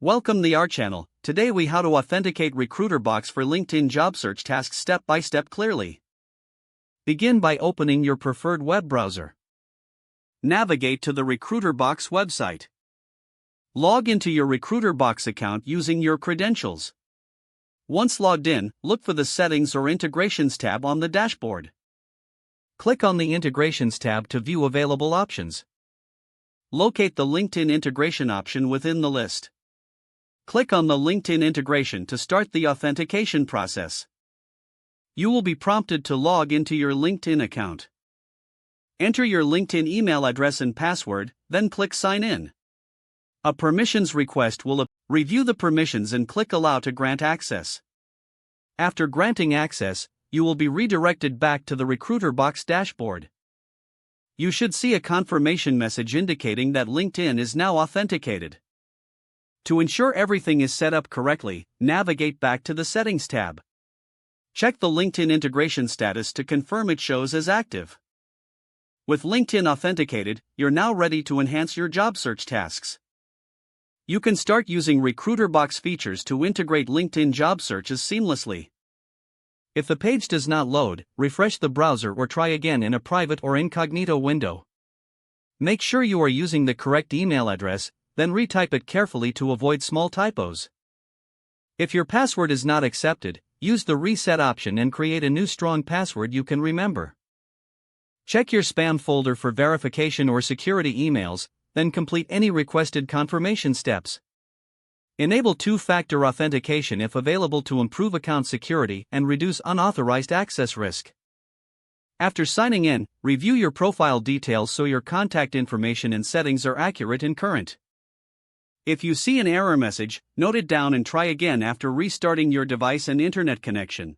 Welcome to our channel. Today we how to authenticate Recruiterbox for LinkedIn job search tasks step by step clearly. Begin by opening your preferred web browser. Navigate to the Recruiterbox website. Log into your Recruiterbox account using your credentials. Once logged in, look for the Settings or Integrations tab on the dashboard. Click on the Integrations tab to view available options. Locate the LinkedIn integration option within the list. Click on the LinkedIn integration to start the authentication process. You will be prompted to log into your LinkedIn account. Enter your LinkedIn email address and password, then click Sign In. A permissions request will appear. Review the permissions and click Allow to grant access. After granting access, you will be redirected back to the Recruiterbox dashboard. You should see a confirmation message indicating that LinkedIn is now authenticated. To ensure everything is set up correctly, navigate back to the Settings tab. Check the LinkedIn integration status to confirm it shows as active. With LinkedIn authenticated, you're now ready to enhance your job search tasks. You can start using Recruiterbox features to integrate LinkedIn job searches seamlessly. If the page does not load, refresh the browser or try again in a private or incognito window. Make sure you are using the correct email address, then retype it carefully to avoid small typos. If your password is not accepted, use the reset option and create a new strong password you can remember. Check your spam folder for verification or security emails, then complete any requested confirmation steps. Enable two-factor authentication if available to improve account security and reduce unauthorized access risk. After signing in, review your profile details so your contact information and settings are accurate and current. If you see an error message, note it down and try again after restarting your device and internet connection.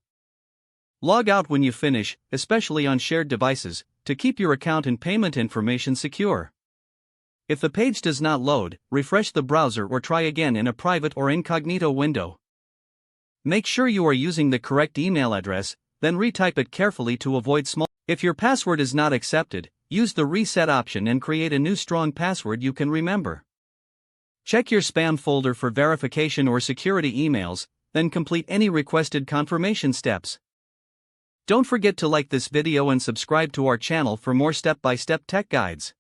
Log out when you finish, especially on shared devices, to keep your account and payment information secure. If the page does not load, refresh the browser or try again in a private or incognito window. Make sure you are using the correct email address, then retype it carefully to avoid small. If your password is not accepted, use the reset option and create a new strong password you can remember. Check your spam folder for verification or security emails, then complete any requested confirmation steps. Don't forget to like this video and subscribe to our channel for more step-by-step tech guides.